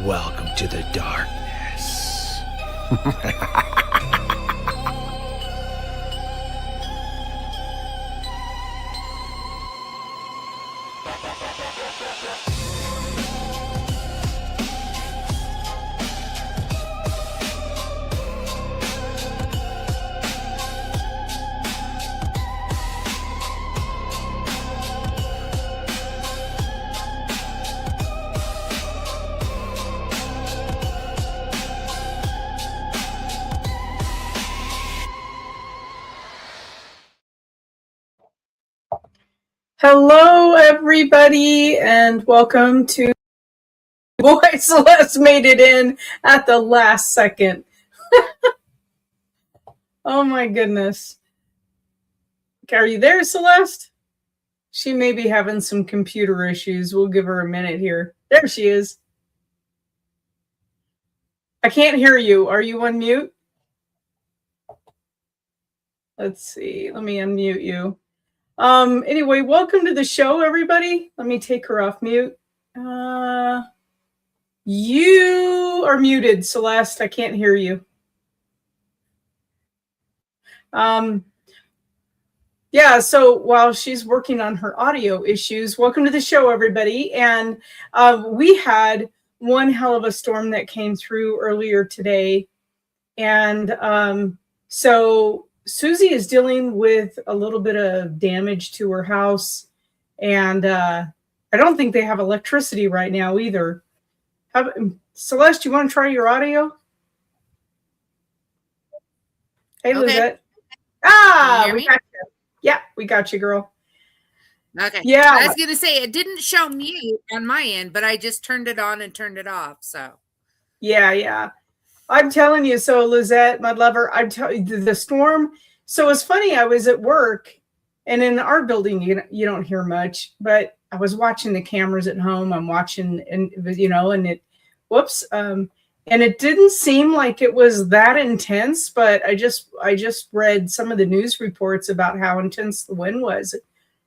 Welcome to the darkness. Hello, everybody, and welcome to Boy Celeste made it in at the last second. Oh my goodness. Are you there, Celeste? She may be having some computer issues. We'll give her a minute here. There she is. I can't hear you. Are you on mute? Let's see. Let me unmute you. Anyway, welcome to the show, everybody. Let me take her off mute. You are muted, Celeste. I can't hear you. Yeah, so while she's working on her audio issues, welcome to the show, everybody. And we had one hell of a storm that came through earlier today. And so Susie is dealing with a little bit of damage to her house. And I don't think they have electricity right now either. Celeste, you want to try your audio? Hey, okay. Lizette. We got you. Yeah, we got you, girl. Okay. Yeah. I was going to say, it didn't show mute on my end, but I just turned it on and turned it off. So. Yeah. I'm telling you. So, Lizette, my lover, I'm telling you, the storm. So it's funny. I was at work, and in our building, you don't hear much, but I was watching the cameras at home. I'm watching, and it, and it didn't seem like it was that intense, but I just read some of the news reports about how intense the wind was.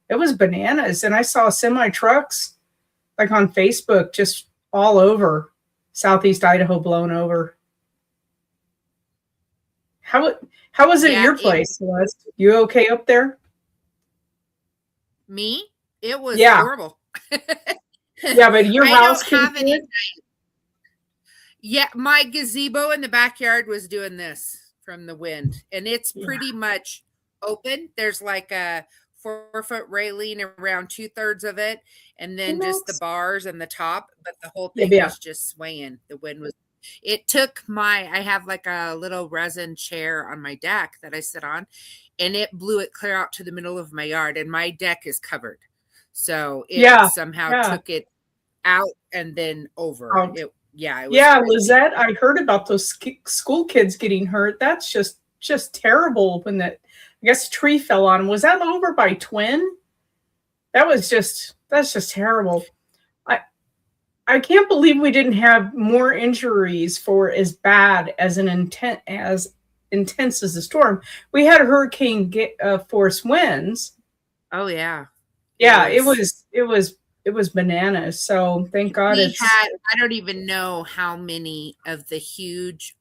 It was bananas. And I saw semi trucks like on Facebook just all over Southeast Idaho blown over. How was it at your place, Celeste? You okay up there? Me? It was horrible. Yeah, but your house don't have any. Yeah, my gazebo in the backyard was doing this from the wind, and it's pretty much open. There's like a 4-foot railing around 2/3 of it, and then just the bars and the top, but the whole thing was just swaying. The wind was, it took I have like a little resin chair on my deck that I sit on, and it blew it clear out to the middle of my yard, and my deck is covered. So it somehow took it out and then over. Lizette, I heard about those school kids getting hurt. That's just terrible when I guess a tree fell on them. Was that over by Twin? That's just terrible. I can't believe we didn't have more injuries for as bad as intense as the storm. We had hurricane force winds. Oh yeah. Yeah, it was bananas. So thank God I don't even know how many of the huge,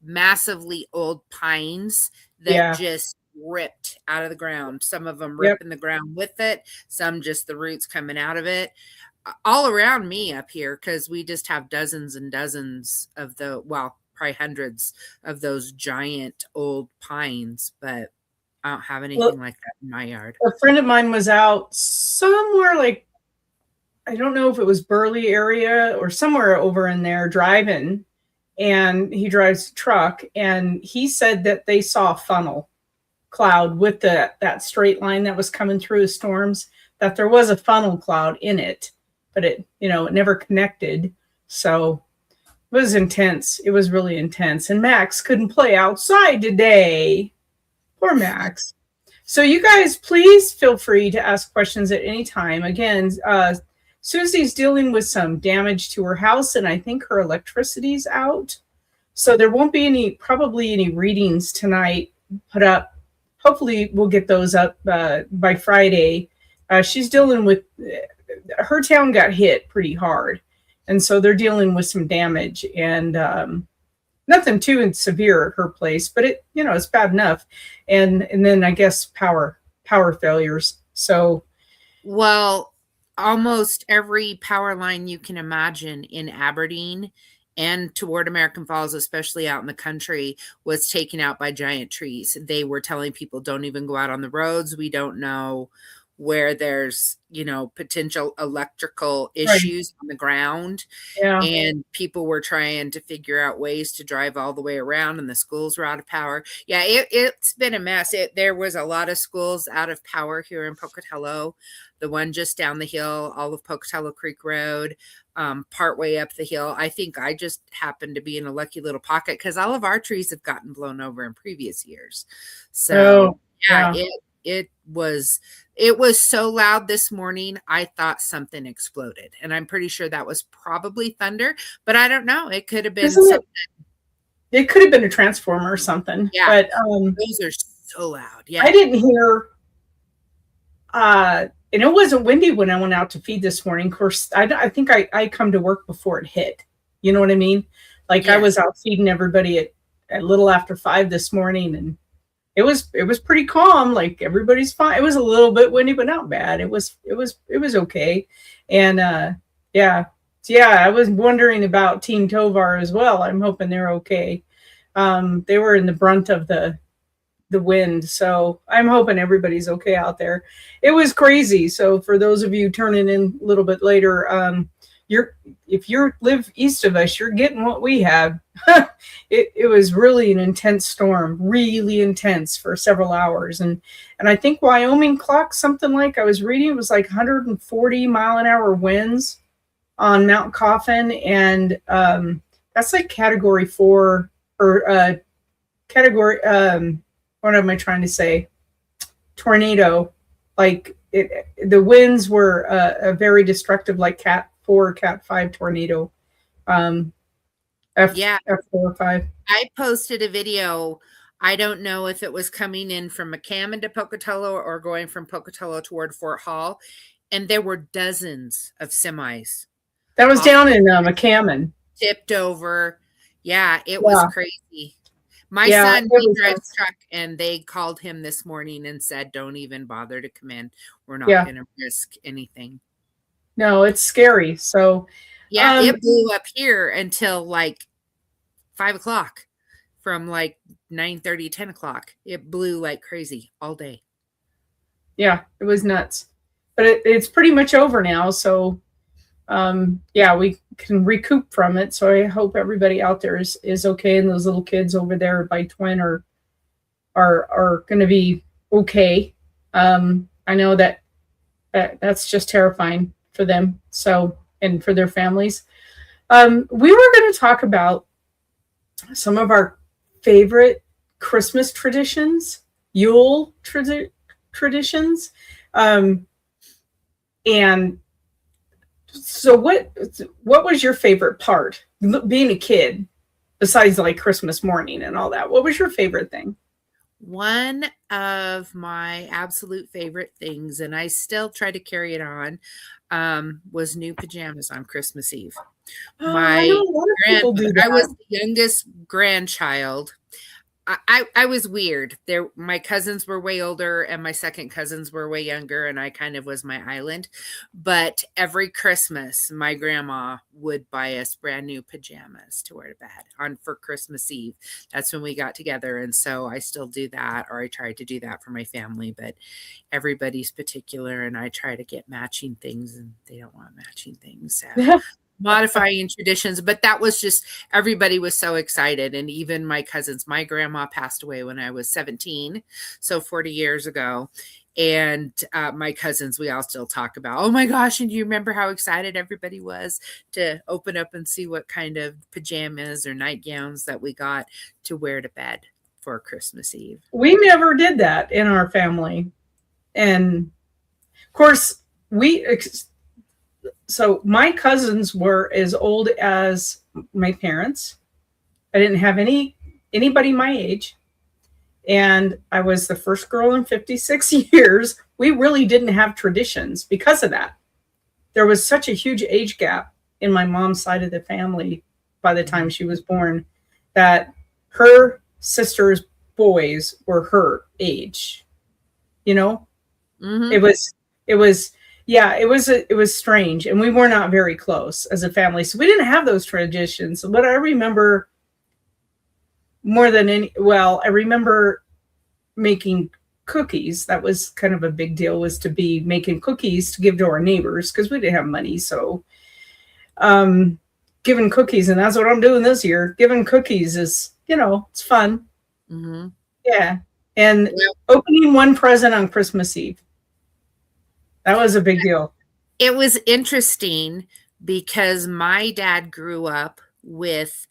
massively old pines that just ripped out of the ground. Some of them ripping the ground with it. Some just the roots coming out of it. All around me up here, because we just have dozens and dozens of probably hundreds of those giant old pines, but I don't have anything like that in my yard. A friend of mine was out somewhere like, I don't know if it was Burley area or somewhere over in there driving, and he drives a truck, and he said that they saw a funnel cloud with that straight line that was coming through the storms, that there was a funnel cloud in it, but it never connected. So it was intense. It was really intense. And Max couldn't play outside today. Poor Max. So you guys, please feel free to ask questions at any time. Again, Susie's dealing with some damage to her house, and I think her electricity's out. So there won't be probably any readings tonight put up. Hopefully we'll get those up by Friday. She's dealing with, her town got hit pretty hard. And so they're dealing with some damage, and nothing too severe at her place, but it's bad enough. And then I guess power failures. So, well, almost every power line you can imagine in Aberdeen and toward American Falls, especially out in the country, was taken out by giant trees. They were telling people, don't even go out on the roads. We don't know where there's, potential electrical issues on the ground. yeah. And people were trying to figure out ways to drive all the way around, and the schools were out of power. Yeah, it's been a mess. There was a lot of schools out of power here in Pocatello. The one just down the hill, all of Pocatello Creek Road, partway up the hill. I think I just happened to be in a lucky little pocket because all of our trees have gotten blown over in previous years. So yeah. It was so loud this morning. I thought something exploded, and I'm pretty sure that was probably thunder, but I don't know. It could have been something. It could have been a transformer or something. Yeah, but those are so loud. Yeah, I didn't hear. And it wasn't windy when I went out to feed this morning. Of course, I think I come to work before it hit. You know what I mean? Like I was out feeding everybody at a little after 5 this morning, and it was pretty calm. Like everybody's fine. It was a little bit windy, but not bad. It was okay. And I was wondering about Team Tovar as well. I'm hoping they're okay. They were in the brunt of the wind, so I'm hoping everybody's okay out there. It was crazy. So for those of you turning in a little bit later, if you live east of us, you're getting what we have. It was really an intense storm, really intense for several hours. And I think Wyoming clocked something like, I was reading, it was like 140 mile an hour winds on Mount Coffin. And that's like category 4 or category, what am I trying to say? Tornado. Like the winds were a very destructive, like Cat 4, Cat 5 tornado. F4 or 5. I posted a video. I don't know if it was coming in from McCammon to Pocatello or going from Pocatello toward Fort Hall, and there were dozens of semis. That was down in McCammon. Tipped over. Yeah, it was crazy. My son, he drives truck, and they called him this morning and said, don't even bother to come in. We're not going to risk anything. No, it's scary. So it blew up here until like 5 o'clock. From like 9:30, 10 o'clock. It blew like crazy all day. Yeah, it was nuts. But it's pretty much over now. So we can recoup from it. So I hope everybody out there is okay, and those little kids over there by Twin are going to be okay. I know that's just terrifying for them. So, and for their families. We were going to talk about some of our favorite Christmas traditions, Yule traditions. And so what was your favorite part, being a kid, besides like Christmas morning and all that? What was your favorite thing? One of my absolute favorite things, and I still try to carry it on, was new pajamas on Christmas Eve. I was the youngest grandchild. I was weird. My cousins were way older, and my second cousins were way younger, and I kind of was my island. But every Christmas, my grandma would buy us brand new pajamas to wear to bed for Christmas Eve. That's when we got together, and so I still do that, or I try to do that for my family. But everybody's particular, and I try to get matching things, and they don't want matching things. So. Modifying traditions, but that was just, everybody was so excited. And even my cousins, my grandma passed away when I was 17, so 40 years ago. And my cousins, we all still talk about, oh my gosh, and you remember how excited everybody was to open up and see what kind of pajamas or nightgowns that we got to wear to bed for Christmas Eve. We never did that in our family. And of course, so my cousins were as old as my parents. I didn't have anybody my age. And I was the first girl in 56 years. We really didn't have traditions because of that. There was such a huge age gap. in my mom's side of the family by the time she was born, that her sister's boys were her age. You know, Mm-hmm. it was yeah, it was strange, and we were not very close as a family, so we didn't have those traditions. But I remember more than any, well, I remember making cookies. That was kind of a big deal, was to be making cookies to give to our neighbors because we didn't have money. So giving cookies, and that's what I'm doing this year. Giving cookies is, it's fun. Mm-hmm. Yeah. And opening one present on Christmas Eve. That was a big deal. It was interesting because my dad grew up with,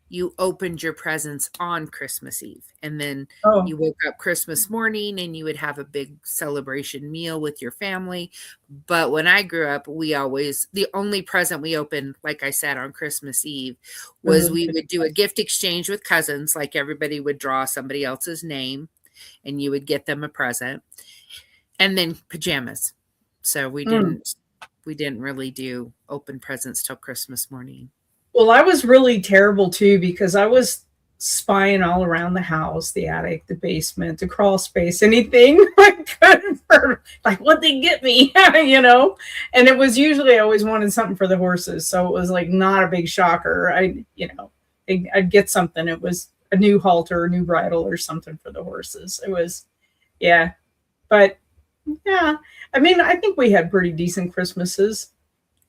you opened your presents on Christmas Eve, and then you woke up Christmas morning and you would have a big celebration meal with your family. But when I grew up, the only present we opened, like I said, on Christmas Eve was we would do a gift exchange with cousins. Like everybody would draw somebody else's name and you would get them a present, and then pajamas. So we didn't really do open presents till Christmas morning. Well, I was really terrible too, because I was spying all around the house, the attic, the basement, the crawl space, anything I could for, like, what they get me, And it was usually, I always wanted something for the horses. So it was like not a big shocker. I'd get something. It was a new halter, a new bridle or something for the horses. It was, yeah. But yeah, I mean, I think we had pretty decent Christmases.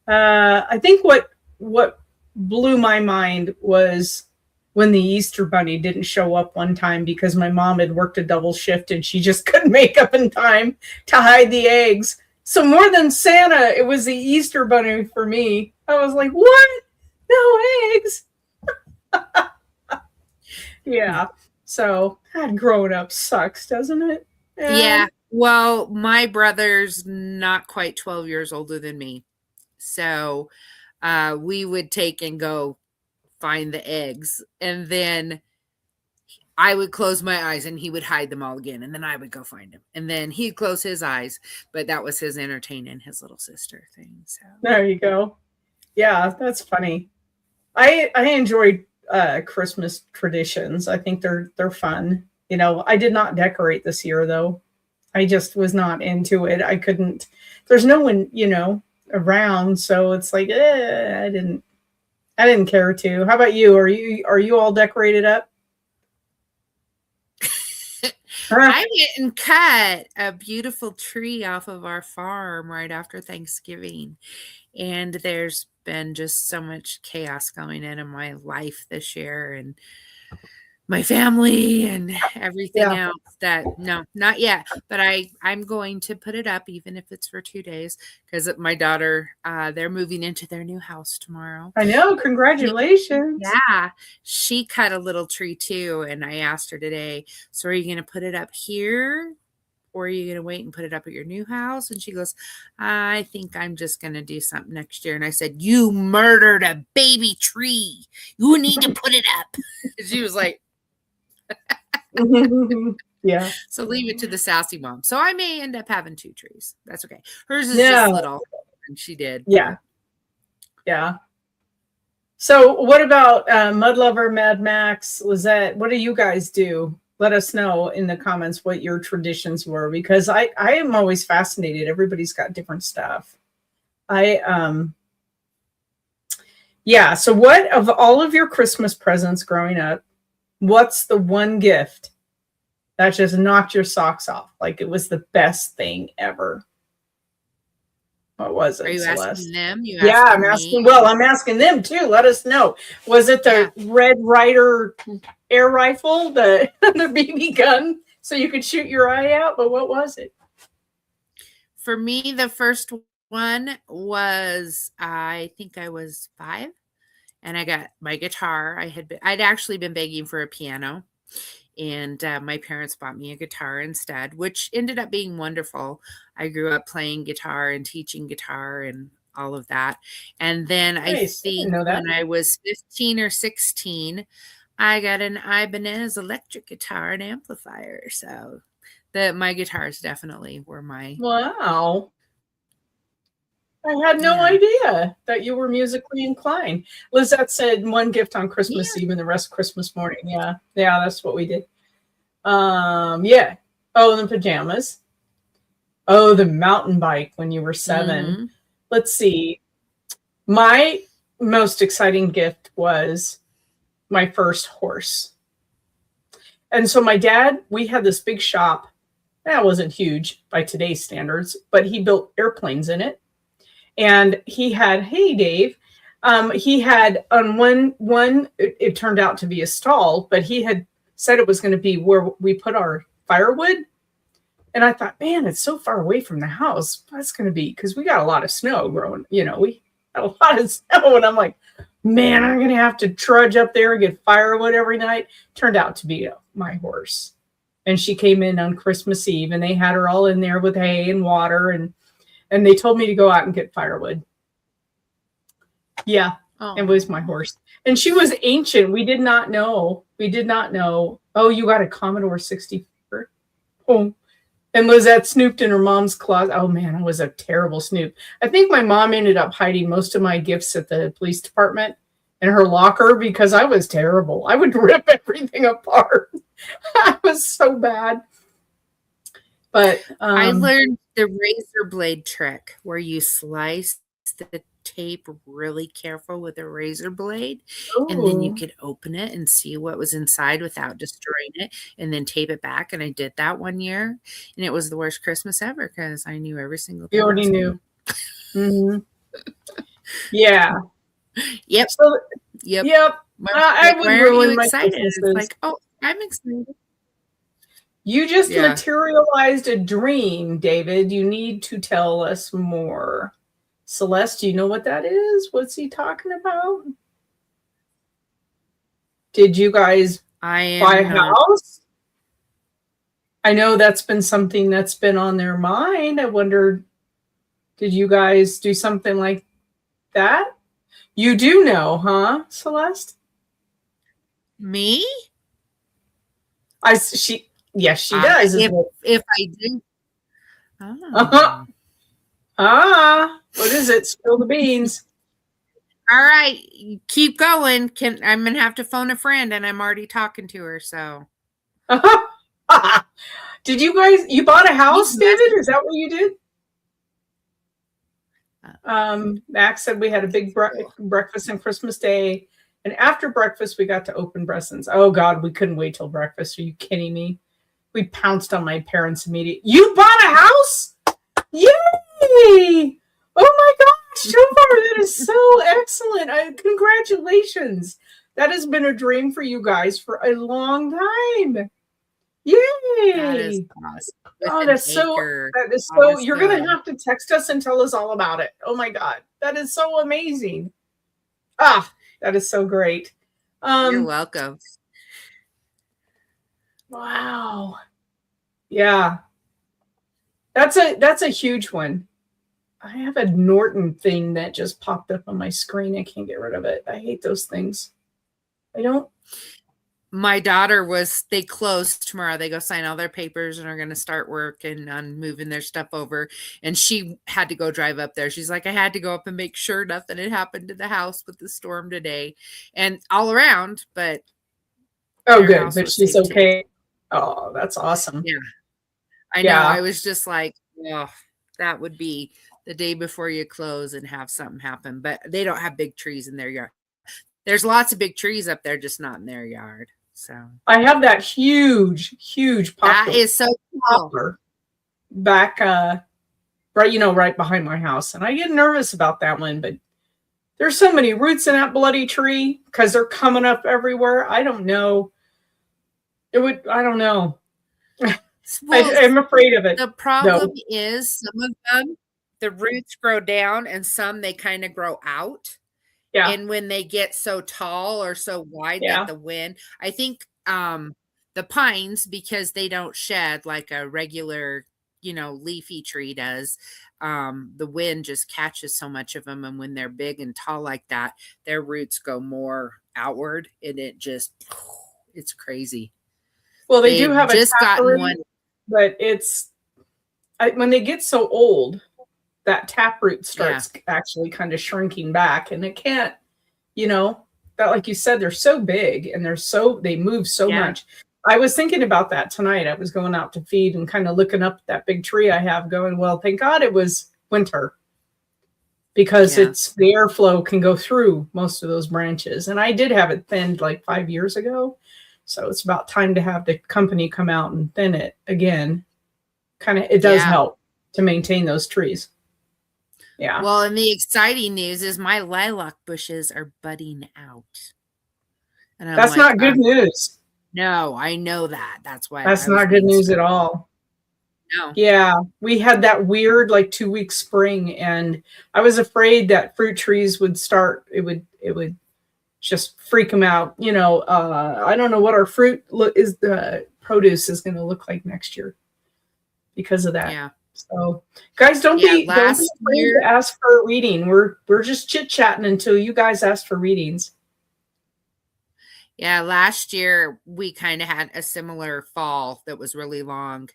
I think what blew my mind was when the Easter Bunny didn't show up one time because my mom had worked a double shift and she just couldn't make up in time to hide the eggs. So more than Santa, it was the Easter Bunny for me. I was like, what? No eggs. Yeah. So growing up sucks, doesn't it? Yeah. Well, my brother's not quite 12 years older than me. So we would take and go find the eggs, and then I would close my eyes and he would hide them all again, and then I would go find them, and then he'd close his eyes. But that was his entertaining his little sister thing. So there you go. Yeah, that's funny. I enjoyed Christmas traditions. I think they're fun. I did not decorate this year though. I just was not into it. I couldn't. There's no one, around, so it's like I didn't care to. How about you? Are you all decorated up? I went and cut a beautiful tree off of our farm right after Thanksgiving, and there's been just so much chaos going in my life this year, and my family and everything else, that no, not yet, but I'm going to put it up, even if it's for 2 days, because my daughter, they're moving into their new house tomorrow. I know. Congratulations. Yeah, she cut a little tree too, and I asked her today, so are you going to put it up here, or are you going to wait and put it up at your new house? And she goes, I think I'm just going to do something next year. And I said, you murdered a baby tree. You need to put it up. She was like, yeah. So leave it to the sassy mom. So I may end up having 2 trees. That's okay. Hers is just little, and she did. Yeah. Yeah. So what about Mud Lover, Mad Max, Lizette? What do you guys do? Let us know in the comments what your traditions were, because I am always fascinated. Everybody's got different stuff. Yeah. So what, of all of your Christmas presents growing up, what's the one gift that just knocked your socks off? Like it was the best thing ever. What was it? Are you Celeste? asking them? I'm asking. Well, I'm asking them too. Let us know. Was it the Red Ryder air rifle, the BB gun, so you could shoot your eye out? But what was it? For me, the first one was, I think I was 5, and I got my guitar. I'd actually been begging for a piano, and my parents bought me a guitar instead, which ended up being wonderful. I grew up playing guitar and teaching guitar and all of that. And then Nice. I think when I was 15 or 16, I got an Ibanez electric guitar and amplifier. So my guitars definitely were my... Wow. I had no Yeah. idea that you were musically inclined. Lizette said one gift on Christmas Yeah. Eve and the rest Christmas morning. Yeah. Yeah, that's what we did. Yeah. Oh, the pajamas. Oh, the mountain bike when you were 7. Mm-hmm. Let's see. My most exciting gift was my first horse. And so my dad, we had this big shop. That wasn't huge by today's standards, but he built airplanes in it. And he had, hey Dave, he had on one it turned out to be a stall, but he had said it was going to be where we put our firewood. And I thought, man, it's so far away from the house. That's going to be because we got a lot of snow growing. We had a lot of snow, and I'm like, man, I'm going to have to trudge up there and get firewood every night. Turned out to be my horse, and she came in on Christmas Eve, and they had her all in there with hay and water, and they told me to go out and get firewood. Yeah, it was my horse. And she was ancient. We did not know. Oh, you got a Commodore 64? Oh. And Lizette snooped in her mom's closet. Oh, man, I was a terrible snoop. I think my mom ended up hiding most of my gifts at the police department in her locker because I was terrible. I would rip everything apart. I was so bad. But I learned the razor blade trick where you slice the tape really careful with a razor blade, and then you could open it and see what was inside without destroying it, and then tape it back. And I did that one year, and it was the worst Christmas ever because I knew every single thing. You already knew. Mm-hmm. Yeah. Yep. So, yep. I would ruin my excited. Christmases. It's like, oh, I'm excited. You just materialized a dream, David. You need to tell us more. Celeste, do you know what that is? What's he talking about? Did you guys buy a house? I know that's been something that's been on their mind. I wondered, did you guys do something like that? You do know, huh, Celeste? Me? Yes, she does. If I do. Oh. What is it? Spill the beans. All right, keep going. I'm gonna have to phone a friend, and I'm already talking to her. So, did you bought a house, David? Is that what you did? Max said we had a big breakfast on Christmas Day, and after breakfast we got to open presents. Oh God, we couldn't wait till breakfast. Are you kidding me? We pounced on my parents immediately. You bought a house? Yay! Oh my gosh, so far that is so excellent. Congratulations. That has been a dream for you guys for a long time. Yay! That is awesome. Oh, that is so you're gonna have to text us and tell us all about it. Oh my God, that is so amazing. That is so great. You're welcome. Wow. Yeah. That's a huge one. I have a Norton thing that just popped up on my screen. I can't get rid of it. I hate those things. I don't. My daughter they closed tomorrow. They go sign all their papers and are going to start work and on moving their stuff over. And she had to go drive up there. She's like, I had to go up and make sure nothing had happened to the house with the storm today and all around. But oh, good. But she's okay. Too. Oh, that's awesome. Yeah. I know. I was just like, oh, that would be the day before you close and have something happen. But they don't have big trees in their yard. There's lots of big trees up there, just not in their yard. So I have that huge poplar. That is so cool. Back right behind my house. And I get nervous about that one, but there's so many roots in that bloody tree because they're coming up everywhere. I don't know. I don't know. Well, I'm afraid of it. The problem is some of them, the roots grow down and some they kind of grow out. Yeah. And when they get so tall or so wide that the wind, I think the pines, because they don't shed like a regular, leafy tree does, the wind just catches so much of them. And when they're big and tall like that, their roots go more outward and it's crazy. Well, they do have just gotten one. But when they get so old, that taproot starts actually kind of shrinking back, and it can't, that, like you said, they're so big and they move so much. I was thinking about that tonight. I was going out to feed and kind of looking up that big tree I have going, well, thank God it was winter, because it's the airflow can go through most of those branches. And I did have it thinned like 5 years ago. So it's about time to have the company come out and thin it again. It does help to maintain those trees. Yeah. Well, and the exciting news is my lilac bushes are budding out. And that's not good news. No, I know that. That's why. That's not good news at all. No. Yeah, we had that weird 2-week spring, and I was afraid that fruit trees would start. It would just freak them out. I don't know what our produce is going to look like next year because of that. Yeah. So, guys, don't be afraid to ask for a reading. We're just chit chatting until you guys ask for readings. Yeah, last year we kind of had a similar fall that was really long,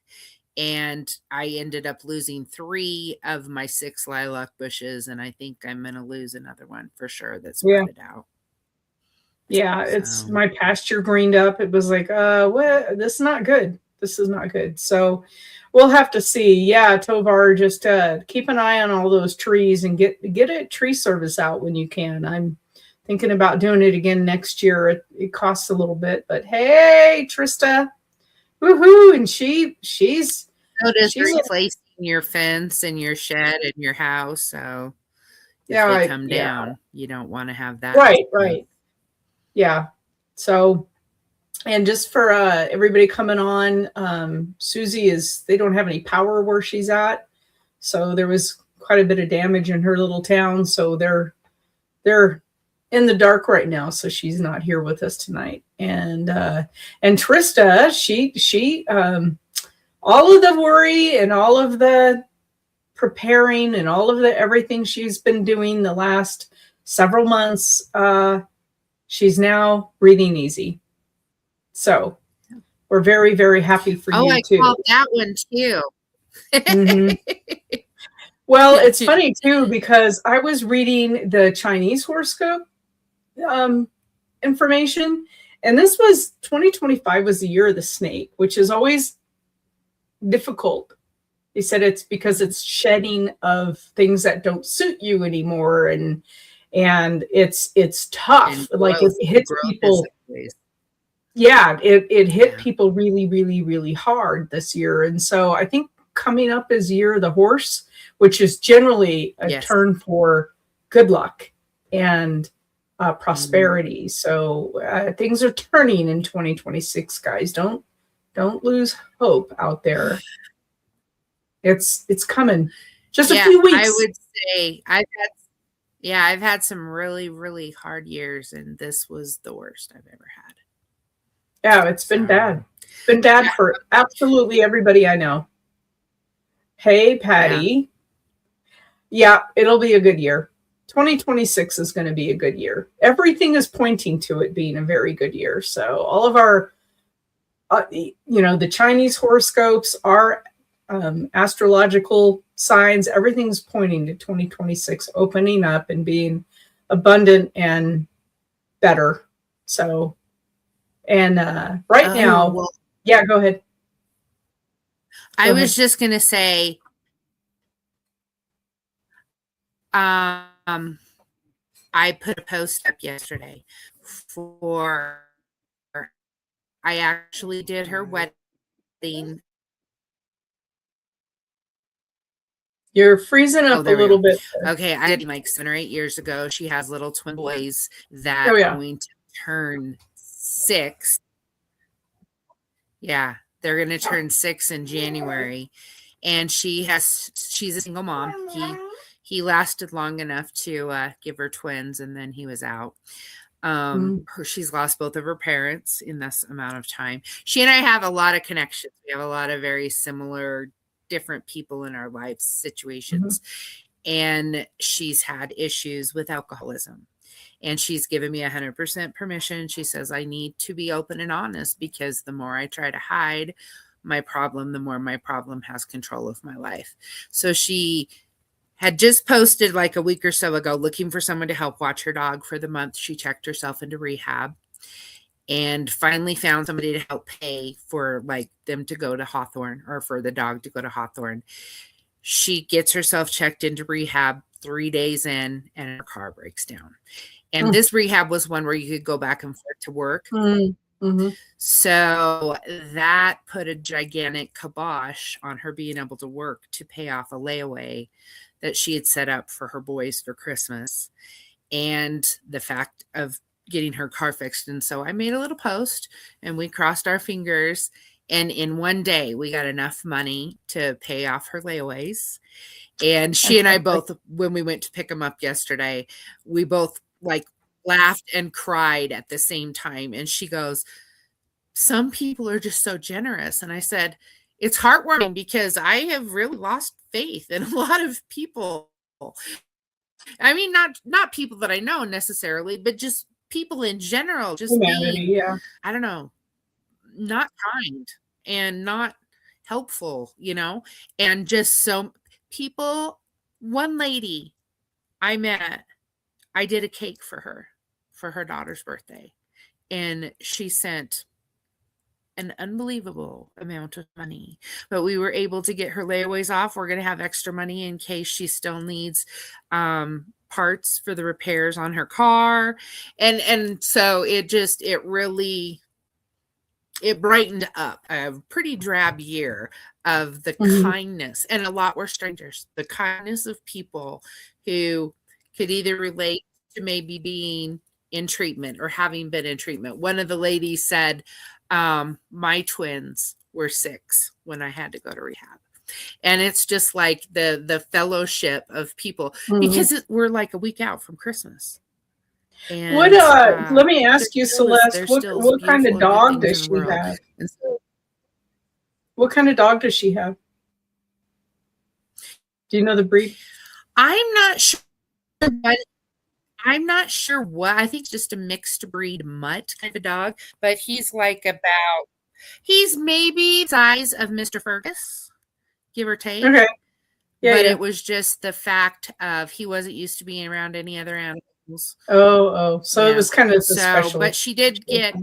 and I ended up losing 3 of my 6 lilac bushes, and I think I'm going to lose another one for sure that's budded out. Yeah, it's my pasture greened up. It was like, what? This is not good. This is not good. So we'll have to see. Yeah, Tovar, just keep an eye on all those trees and get a tree service out when you can. I'm thinking about doing it again next year. It costs a little bit, but hey, Trista, woohoo! And she's replacing your fence and your shed and your house. So if they come down, you don't want to have that. Right. Yeah. So, and just for everybody coming on, Susie they don't have any power where she's at. So there was quite a bit of damage in her little town. So they're in the dark right now. So she's not here with us tonight. And Trista, she all of the worry and all of the preparing and all of the everything she's been doing the last several months, she's now breathing easy. So we're very, very happy for you too. I called that one too. Mm-hmm. Well, it's funny too, because I was reading the Chinese horoscope information, and this was 2025 was the year of the snake, which is always difficult. They said it's because it's shedding of things that don't suit you anymore, and it's tough. Like it hits people. Yeah, it hit people really, really, really hard this year. And so I think coming up is year of the horse, which is generally a turn for good luck and prosperity. So things are turning in 2026, guys. Don't lose hope out there. It's coming. Just a few weeks. I would say I've had some really, really hard years, and this was the worst I've ever had. Yeah, it's been bad. It's been bad for absolutely everybody I know. Hey, Patty. Yeah, it'll be a good year. 2026 is going to be a good year. Everything is pointing to it being a very good year. So all of our, the Chinese horoscopes, our astrological signs, everything's pointing to 2026 opening up and being abundant and better. So, and now, go ahead. I was just going to say, I put a post up yesterday I actually did her wedding. You're freezing up a little bit. Okay, I did like 7 or 8 years ago. She has little twin boys that are going to turn 6. Yeah, they're going to turn 6 in January. And she's a single mom. He lasted long enough to give her twins, and then he was out. She's lost both of her parents in this amount of time. She and I have a lot of connections. We have a lot of very similar, different people in our life situations. And she's had issues with alcoholism. And she's given me 100% permission. She says, I need to be open and honest, because the more I try to hide my problem, the more my problem has control of my life. So she had just posted like a week or so ago looking for someone to help watch her dog for the month. She checked herself into rehab and finally found somebody to help pay for like them to go to Hawthorne or for the dog to go to Hawthorne. She gets herself checked into rehab 3 days in and her car breaks down. And this rehab was one where you could go back and forth to work. Mm-hmm. So that put a gigantic kibosh on her being able to work to pay off a layaway that she had set up for her boys for Christmas, and the fact of getting her car fixed. And so I made a little post and we crossed our fingers. And in one day, we got enough money to pay off her layaways. And she and I both, when we went to pick them up yesterday, we both like laughed and cried at the same time. And she goes, some people are just so generous. And I said, it's heartwarming because I have really lost faith in a lot of people. I mean, not people that I know necessarily, but just people in general, just being, I don't know, not kind and not helpful, you know, and just so people. One lady I met, I did a cake for her daughter's birthday, and she sent an unbelievable amount of money, but we were able to get her layaways off. We're going to have extra money in case she still needs parts for the repairs on her car. And so it really brightened up a pretty drab year of the kindness, and a lot were strangers, the kindness of people who could either relate to maybe being in treatment or having been in treatment. One of the ladies said, my twins were 6 when I had to go to rehab. And it's just like the fellowship of people, because we're like a week out from Christmas. And let me ask you, Celeste, what kind of dog does she have? So, what kind of dog does she have? Do you know the breed? I'm not sure, but I'm not sure what. I think it's just a mixed breed mutt kind of dog, but he's maybe the size of Mr. Fergus, give or take. Okay. Yeah, but it was just the fact of he wasn't used to being around any other animals. So it was kind of special. But she did get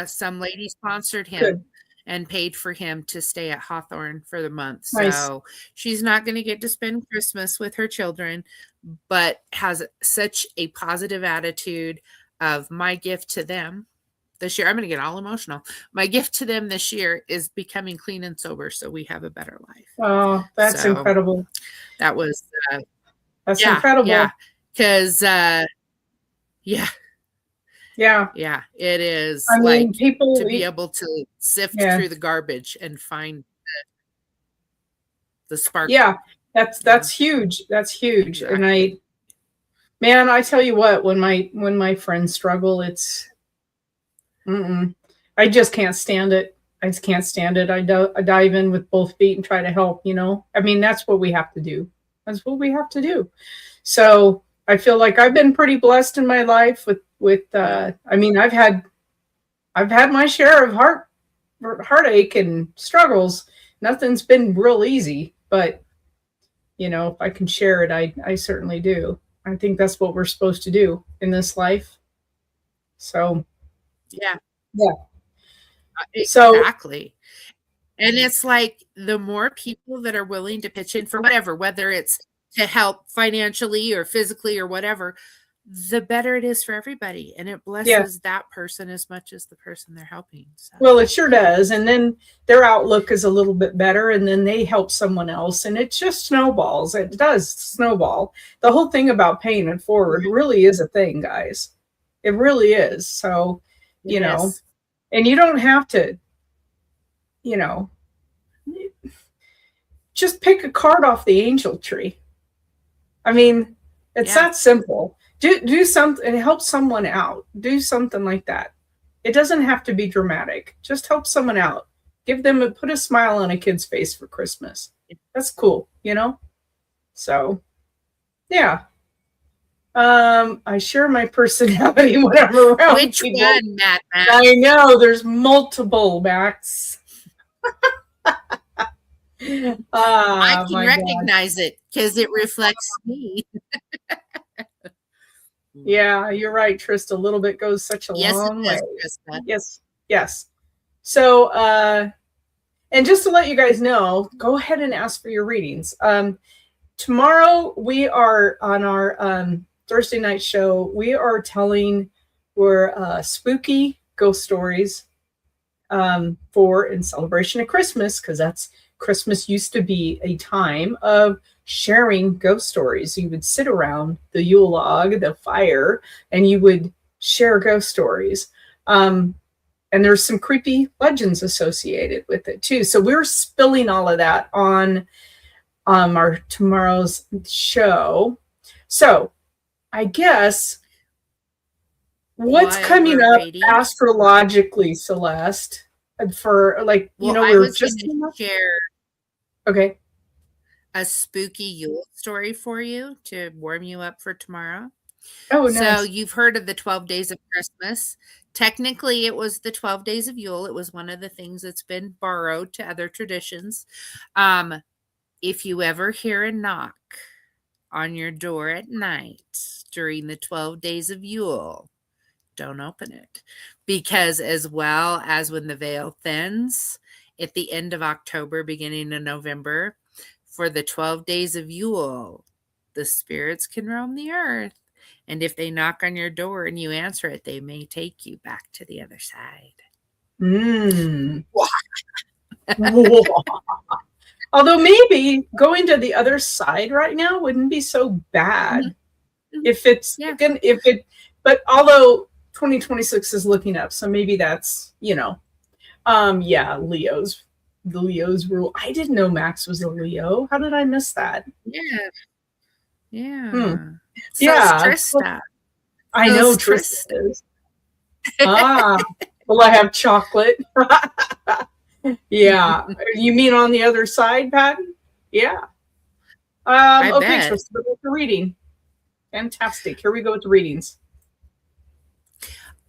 some lady sponsored him and paid for him to stay at Hawthorne for the month. Nice. So she's not going to get to spend Christmas with her children, but has such a positive attitude of my gift to them this year. I'm going to get all emotional. My gift to them this year is becoming clean and sober so we have a better life. Oh, that's incredible. That was that's incredible. Yeah. Because yeah, it is. I mean, people to be able to sift through the garbage and find the spark. Yeah, that's huge. That's huge. Exactly. And I tell you what, when my friends struggle, it's I just can't stand it. I just can't stand it. I dive in with both feet and try to help, you know. I mean, that's what we have to do. That's what we have to do. So I feel like I've been pretty blessed in my life with I mean, I've had my share of heartache and struggles. Nothing's been real easy, but you know, if I can share it, I certainly do. I think that's what we're supposed to do in this life. So yeah. Exactly. And it's like the more people that are willing to pitch in for whatever, whether it's to help financially or physically or whatever, the better it is for everybody. And it blesses that person as much as the person they're helping. So. Well, it sure does. And then their outlook is a little bit better, and then they help someone else, and it just snowballs. It does snowball. The whole thing about paying it forward really is a thing, guys. It really is. So, you know, and you don't have to, you know, just pick a card off the angel tree. I mean, it's that simple. Do something and help someone out. Do something like that. It doesn't have to be dramatic. Just help someone out. Put a smile on a kid's face for Christmas. That's cool, you know? So, yeah. I share my personality when I'm around Which people. one, Matt? I know there's multiple, Max. I can My God. recognize it because it reflects me. Yeah, you're right, Trista. A little bit goes such a Yes, it long way. does, Krista. Yes, yes. So, and just to let you guys know, go ahead and ask for your readings. Tomorrow we are on our Thursday night show. We are telling spooky ghost stories for in celebration of Christmas, because that's Christmas used to be a time of sharing ghost stories. You would sit around the Yule log, the fire, and you would share ghost stories. And there's some creepy legends associated with it too. So we're spilling all of that on our tomorrow's show. So I guess what's While coming we're up waiting, astrologically, Celeste, for like, well, we I were was going just to share okay. a spooky Yule story for you to warm you up for tomorrow. Oh, So nice. you've heard of the 12 days of Christmas. Technically, it was the 12 days of Yule. It was one of the things that's been borrowed to other traditions. If you ever hear a knock on your door at night during the 12 days of Yule, don't open it. Because as well as when the veil thins at the end of October, beginning of November, for the 12 days of Yule, the spirits can roam the earth. And if they knock on your door and you answer it, they may take you back to the other side. Although maybe going to the other side right now wouldn't be so bad. If it's Yeah. but although 2026 is looking up, so maybe that's, yeah, the Leo's rule. I didn't know Max was a Leo. How did I miss that? Yeah. Yeah. So Yeah. Trista. I know Trista. Trista is. Will I have chocolate? Yeah. You mean on the other side, Patty? Yeah. Okay, bet. Trista, with the reading. Fantastic. Here we go with the readings.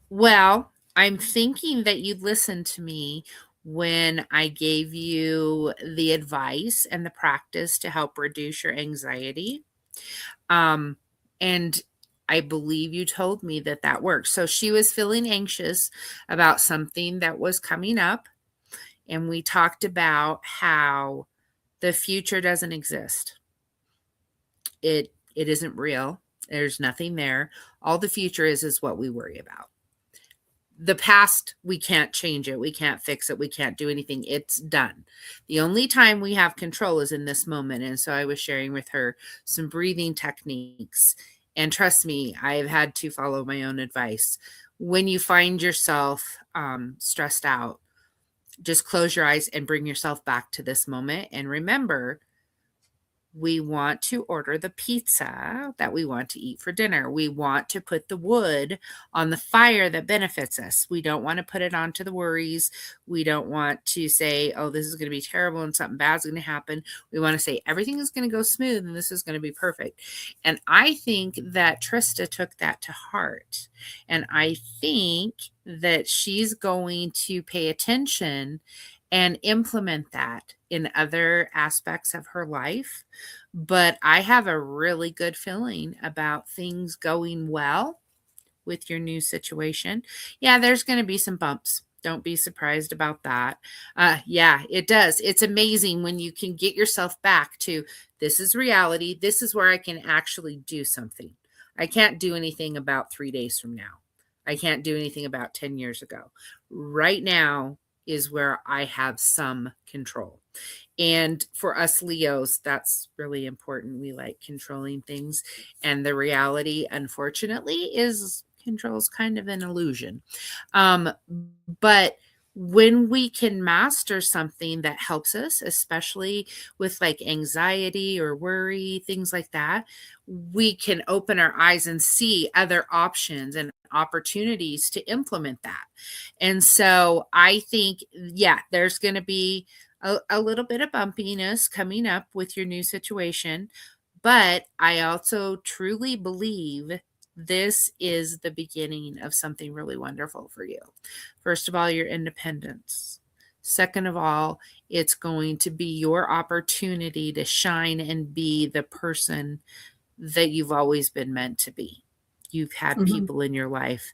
Well, I'm thinking that you listened to me when I gave you the advice and the practice to help reduce your anxiety. And I believe you told me that that works. So she was feeling anxious about something that was coming up. And we talked about how the future doesn't exist. It isn't real. There's nothing there. All the future is what we worry about. The past, we can't change it. We can't fix it. We can't do anything. It's done. The only time we have control is in this moment. And so I was sharing with her some breathing techniques. And trust me, I've had to follow my own advice. When you find yourself stressed out, just close your eyes and bring yourself back to this moment. And remember, we want to order the pizza that we want to eat for dinner. We want to put the wood on the fire that benefits us. We don't want to put it onto the worries. We don't want to say, oh, this is going to be terrible and something bad's going to happen. We want to say everything is going to go smooth and this is going to be perfect. And I think that Trista took that to heart. And I think that she's going to pay attention and implement that in other aspects of her life. But I have a really good feeling about things going well with your new situation. Yeah, there's going to be some bumps. Don't be surprised about that. Yeah, it does. It's amazing when you can get yourself back to this is reality. This is where I can actually do something. I can't do anything about 3 days from now. I can't do anything about 10 years ago. Right now is where I have some control. And for us Leos, that's really important. We like controlling things. And the reality, unfortunately, is control is kind of an illusion. But when we can master something that helps us, especially with like anxiety or worry, things like that, we can open our eyes and see other options and opportunities to implement that. And so I think, yeah, there's going to be a little bit of bumpiness coming up with your new situation. But I also truly believe this is the beginning of something really wonderful for you. First of all, your independence. Second of all, it's going to be your opportunity to shine and be the person that you've always been meant to be. You've had people in your life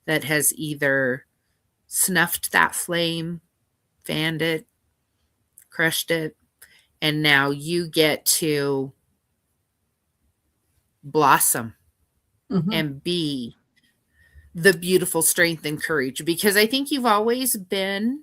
that has either snuffed that flame, fanned it, crushed it, and now you get to blossom and be the beautiful strength and courage, because I think you've always been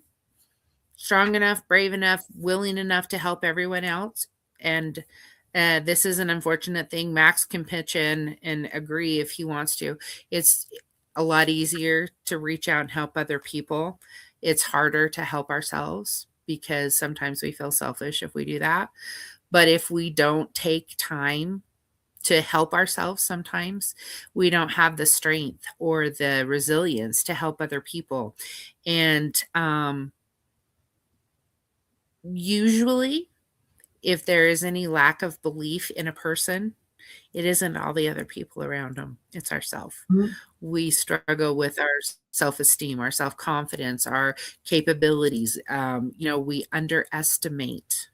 strong enough, brave enough, willing enough to help everyone else. And this is an unfortunate thing. Max can pitch in and agree if he wants to. It's a lot easier to reach out and help other people. It's harder to help ourselves because sometimes we feel selfish if we do that. But if we don't take time to help ourselves, sometimes we don't have the strength or the resilience to help other people. And usually, if there is any lack of belief in a person, it isn't all the other people around them, it's ourselves. We struggle with our self-esteem, our self-confidence, our capabilities. We underestimate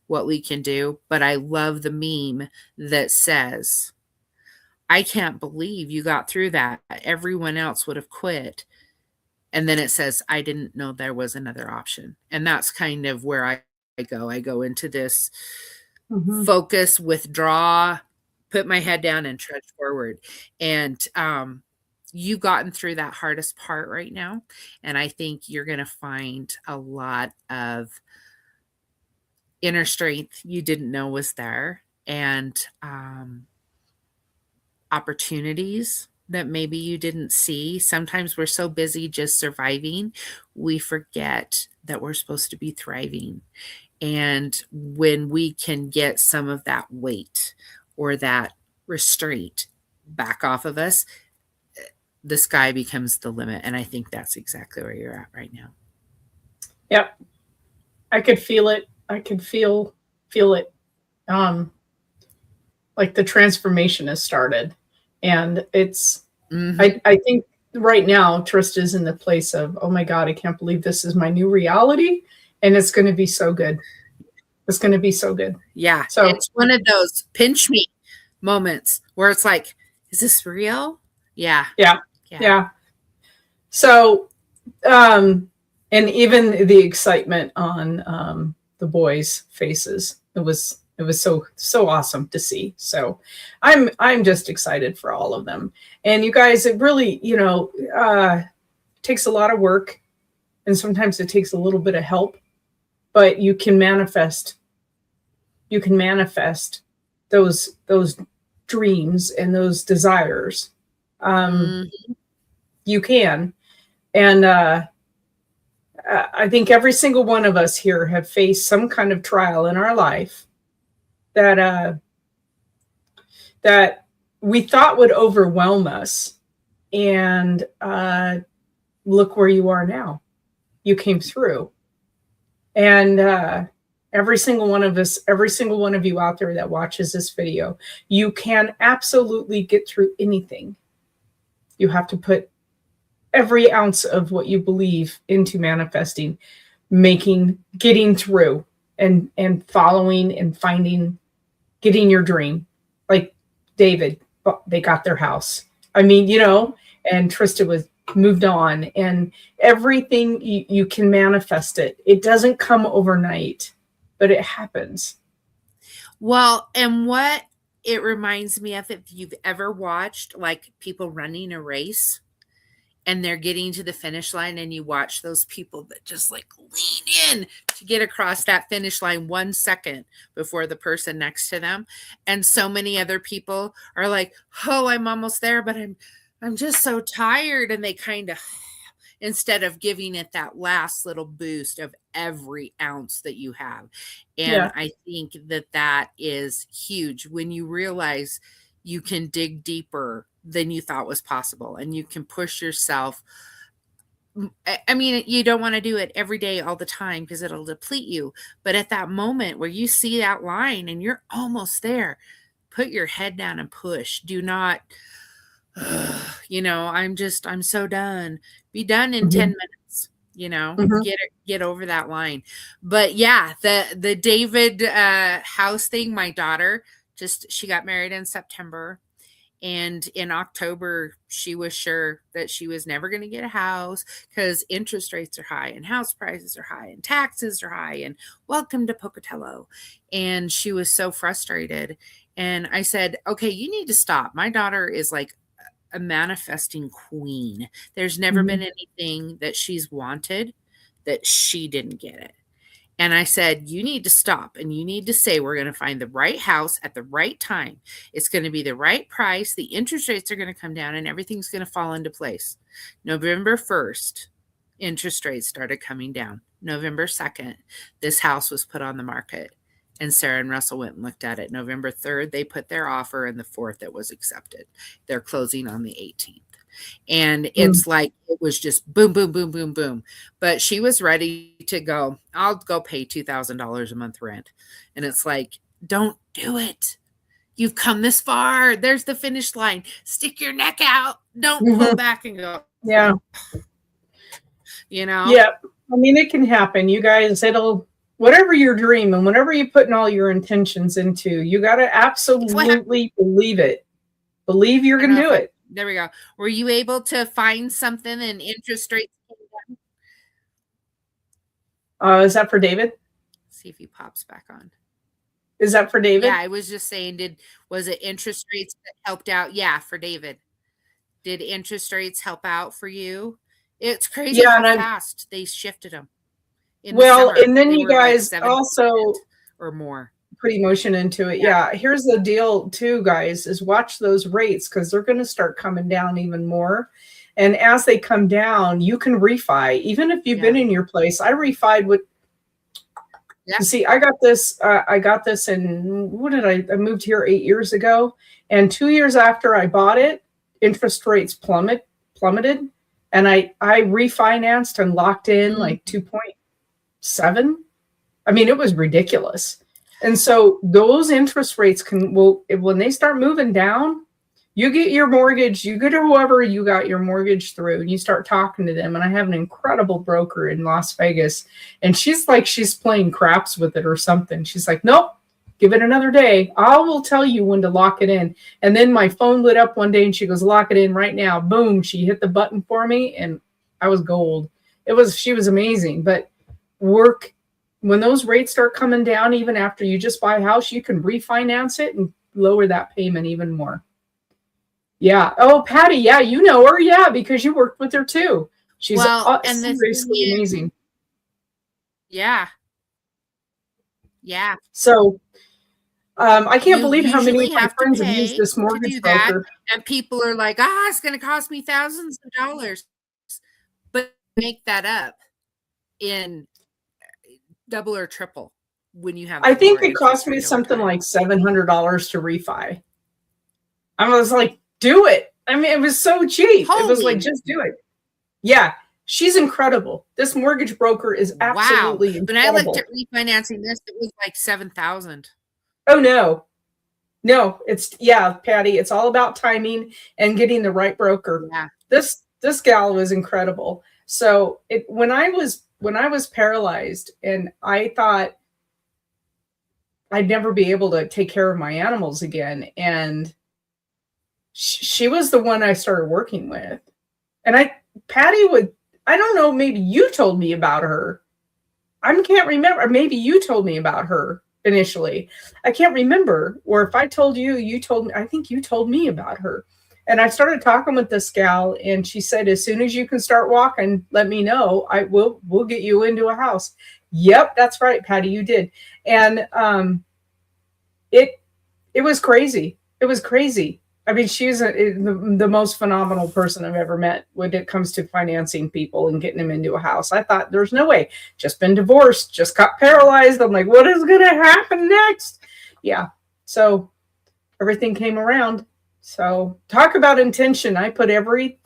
what we can do. But I love the meme that says, I can't believe you got through that. Everyone else would have quit. And then it says, I didn't know there was another option. And that's kind of where I go. I go into this focus, withdraw, put my head down and trudge forward. And you've gotten through that hardest part right now. And I think you're going to find a lot of inner strength you didn't know was there, and opportunities that maybe you didn't see. Sometimes we're so busy just surviving, we forget that we're supposed to be thriving. And when we can get some of that weight or that restraint back off of us, the sky becomes the limit. And I think that's exactly where you're at right now. Yep. I could feel it. I could feel it. Like the transformation has started. And it's, I think right now, Trista's in the place of, oh my God, I can't believe this is my new reality. And it's going to be so good. It's going to be so good. Yeah. So it's one of those pinch me moments where it's like, is this real? Yeah. Yeah. So, and even the excitement on the boys' faces, it was so awesome to see. So I'm just excited for all of them. And you guys, it really, takes a lot of work, and sometimes it takes a little bit of help, but you can manifest those dreams and those desires. You can. And I think every single one of us here have faced some kind of trial in our life that we thought would overwhelm us. And look where you are now. You came through. And every single one of us, every single one of you out there that watches this video, you can absolutely get through anything. You have to put every ounce of what you believe into manifesting, getting through and following and finding, getting your dream. Like David, they got their house. I mean, and Trista was moved on, and everything you can manifest it. It doesn't come overnight, but it happens. Well, and what it reminds me of, if you've ever watched like people running a race and they're getting to the finish line, and you watch those people that just like lean in to get across that finish line 1 second before the person next to them. And so many other people are like, oh, I'm almost there, but I'm just so tired. And they kind of, instead of giving it that last little boost of every ounce that you have. And I think that is huge when you realize you can dig deeper than you thought was possible, and you can push yourself. I mean, you don't want to do it every day all the time because it'll deplete you. But at that moment where you see that line and you're almost there, put your head down and push. Do not, I'm so done. Be done in 10 minutes. Mhm. get over that line. But yeah, the David house thing, my daughter she got married in September. And in October, she was sure that she was never going to get a house because interest rates are high and house prices are high and taxes are high and welcome to Pocatello. And she was so frustrated. And I said, okay, you need to stop. My daughter is like a manifesting queen. There's never been anything that she's wanted that she didn't get it. And I said, you need to stop and you need to say, we're going to find the right house at the right time. It's going to be the right price. The interest rates are going to come down and everything's going to fall into place. November 1st, interest rates started coming down. November 2nd, this house was put on the market. And Sarah and Russell went and looked at it. November 3rd, they put their offer, and the 4th, it was accepted. They're closing on the 18th. And it's like it was just boom, boom, boom, boom, boom. But she was ready to go, I'll go pay $2,000 a month rent. And it's like, don't do it. You've come this far. There's the finish line. Stick your neck out. Don't pull back and go. Yeah. Yeah. I mean, it can happen. You guys, whatever your dream and whatever you put in all your intentions into, you got to absolutely believe it. Believe you're going to do it. There we go. Were you able to find something and interest rates? Is that for David? See if he pops back on. Is that for David? Yeah, I was just saying, was it interest rates that helped out? Yeah, for David. Did interest rates help out for you? It's crazy how fast they shifted them. Well, and then you guys also or more put emotion into it. Yeah. Here's the deal too, guys, is watch those rates because they're going to start coming down even more. And as they come down, you can refi. Even if you've been in your place, I refied with. See, I got this. In I moved here 8 years ago, and 2 years after I bought it, interest rates plummeted, and I refinanced and locked in like 2.7. I mean, it was ridiculous. And so those interest rates when they start moving down, you get your mortgage, you go to whoever you got your mortgage through, and you start talking to them. And I have an incredible broker in Las Vegas, and she's playing craps with it or something. She's like, nope, give it another day. I will tell you when to lock it in. And then my phone lit up one day and she goes, lock it in right now. Boom. She hit the button for me and I was gold. She was amazing. But when those rates start coming down, even after you just buy a house, you can refinance it and lower that payment even more. Yeah. Oh, Patty. Yeah. You know her. Yeah. Because you worked with her too. She's seriously amazing. Yeah. Yeah. So I can't believe how many of my friends have used this mortgage broker. And people are like, it's going to cost me thousands of dollars. But make that up in double or triple when you have. I think it cost me something like $700 to refi. I was like, do it. I mean, it was so cheap. It was like, just do it. Yeah. She's incredible. This mortgage broker is absolutely incredible. When I looked at refinancing this, it was like $7,000. Oh, no, Patty, it's all about timing and getting the right broker. Yeah. This gal was incredible. So when I was paralyzed and I thought I'd never be able to take care of my animals again. And she was the one I started working with. And Patty I don't know, maybe you told me about her. I can't remember. Maybe you told me about her initially. I can't remember. Or if I told you, you told me. I think you told me about her. And I started talking with this gal, and she said, as soon as you can start walking, let me know. We'll get you into a house. Yep, that's right, Patty, you did. And it was crazy. It was crazy. I mean, she's the most phenomenal person I've ever met when it comes to financing people and getting them into a house. I thought there's no way. Just been divorced, just got paralyzed. I'm like, what is going to happen next? Yeah. So everything came around. So talk about intention. I put every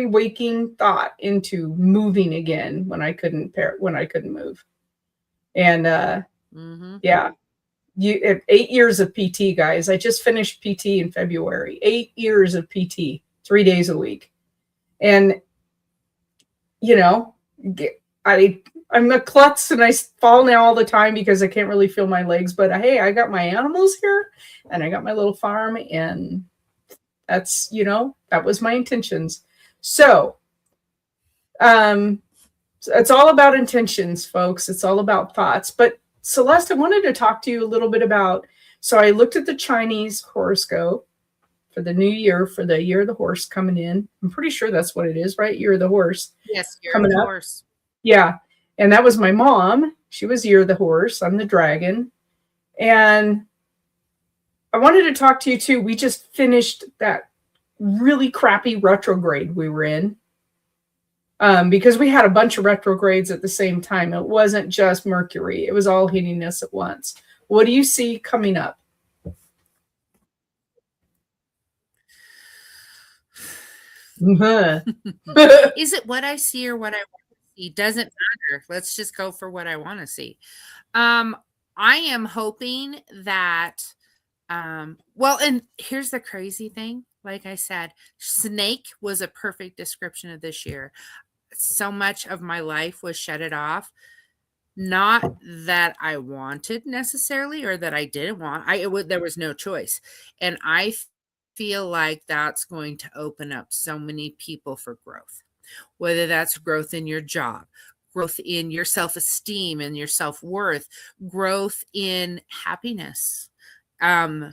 waking thought into moving again when I couldn't move. And yeah. 8 years of PT, guys. I just finished PT in February. 8 years of PT, 3 days a week. And you know, I'm a klutz and I fall now all the time because I can't really feel my legs. But hey, I got my animals here and I got my little farm, and that's, that was my intentions. So, it's all about intentions, folks. It's all about thoughts. But Celeste, I wanted to talk to you a little bit about, so I looked at the Chinese horoscope for the new year, for the year of the horse coming in. I'm pretty sure that's what it is, right? Year of the horse. Yes, year coming of the up. horse. Yeah. And that was my mom. She was year of the horse. I'm the dragon. And I wanted to talk to you too. We just finished that really crappy retrograde we were in. Because we had a bunch of retrogrades at the same time. It wasn't just Mercury. It was all hitting us at once. What do you see coming up? Is it what I see or what I want to see? Doesn't matter. Let's just go for what I want to see. I am hoping that, well, and here's the crazy thing. Like I said, snake was a perfect description of this year. So much of my life was shutted off. Not that I wanted necessarily or that I didn't want. There was no choice. And I feel like that's going to open up so many people for growth, whether that's growth in your job, growth in your self-esteem and your self-worth, growth in happiness.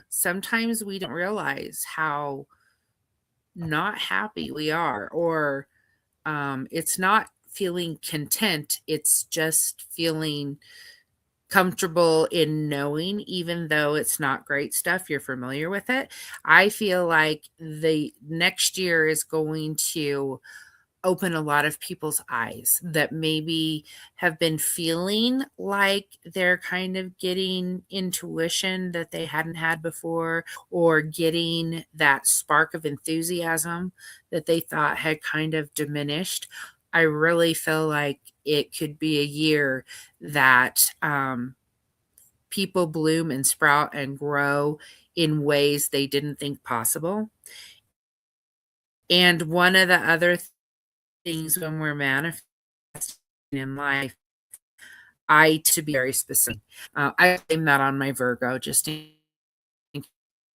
Sometimes we don't realize how not happy we are, or it's not feeling content. It's just feeling comfortable in knowing, even though it's not great stuff, you're familiar with it. I feel like the next year is going to open a lot of people's eyes that maybe have been feeling like they're kind of getting intuition that they hadn't had before, or getting that spark of enthusiasm that they thought had kind of diminished. I really feel like it could be a year that people bloom and sprout and grow in ways they didn't think possible. And one of the other things when we're manifesting in life, to be very specific. I blame that on my Virgo.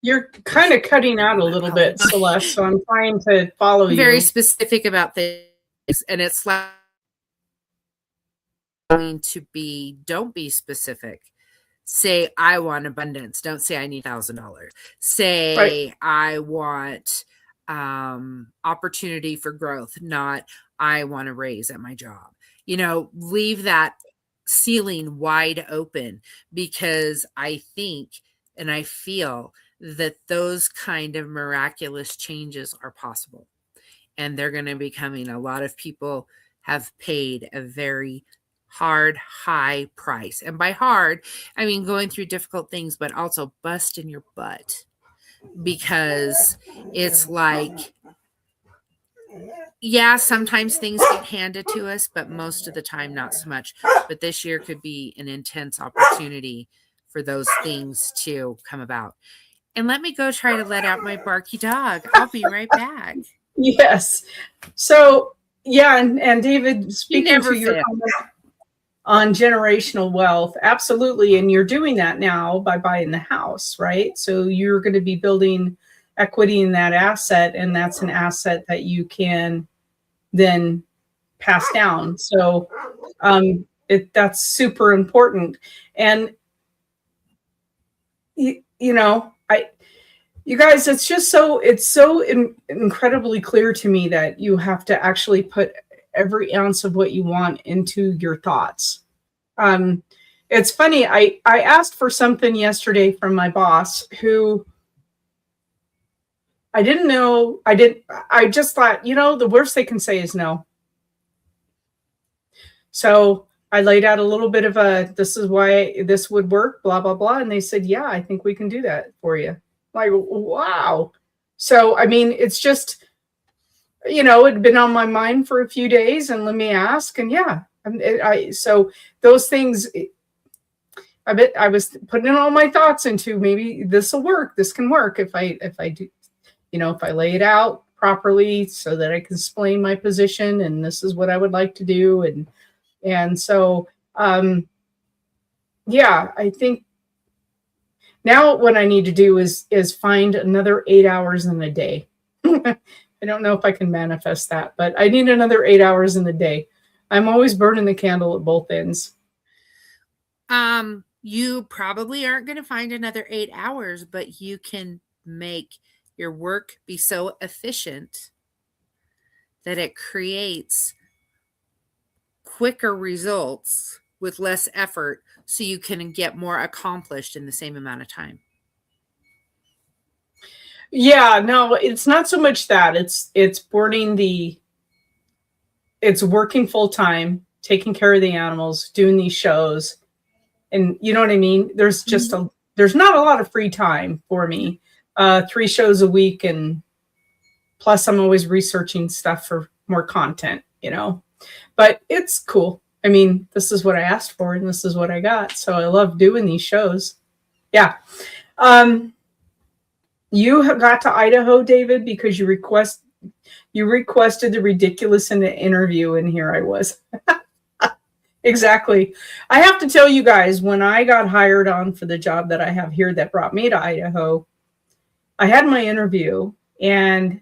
You're kind of cutting out a little bit, Celeste, so I'm trying to follow you. Very specific about things, and it's like going to be, don't be specific. Say, I want abundance. Don't say I need $1,000. Say, right. I want opportunity for growth, not I want a raise at my job. Leave that ceiling wide open, because I think and I feel that those kind of miraculous changes are possible, and they're going to be coming. A lot of people have paid a very high price. And by hard, I mean going through difficult things, but also busting your butt, because it's like, yeah, sometimes things get handed to us, but most of the time, not so much. But this year could be an intense opportunity for those things to come about. And let me go try to let out my barky dog. I'll be right back. Yes. So, yeah, and David, speaking to your comment on generational wealth, absolutely. And you're doing that now by buying the house, right? So you're going to be building equity in that asset, and that's an asset that you can then pass down. So that's super important. And you guys, it's so incredibly clear to me that you have to actually put every ounce of what you want into your thoughts. It's funny. I asked for something yesterday from my boss, who I didn't know. I just thought, the worst they can say is no. So I laid out a little bit of this is why this would work, blah, blah, blah. And they said, yeah, I think we can do that for you. Like, wow. So, I mean, it's just, it'd been on my mind for a few days, and let me ask. And yeah, so those things, I was putting in all my thoughts into, maybe this will work. This can work if I do, if I lay it out properly so that I can explain my position and this is what I would like to do. And so, yeah, I think now what I need to do is find another 8 hours in a day. I don't know if I can manifest that, but I need another 8 hours in the day. I'm always burning the candle at both ends. You probably aren't going to find another 8 hours, but you can make your work be so efficient that it creates quicker results with less effort so you can get more accomplished in the same amount of time. Yeah, no, it's not so much that. It's working full time, taking care of the animals, doing these shows. And you know what I mean? There's just there's not a lot of free time for me. 3 shows a week, and plus I'm always researching stuff for more content, but it's cool. I mean, this is what I asked for and this is what I got. So I love doing these shows. Yeah. You got to Idaho, David, because you requested the ridiculous in the interview, and here I was. Exactly. I have to tell you guys, when I got hired on for the job that I have here that brought me to Idaho, I had my interview, and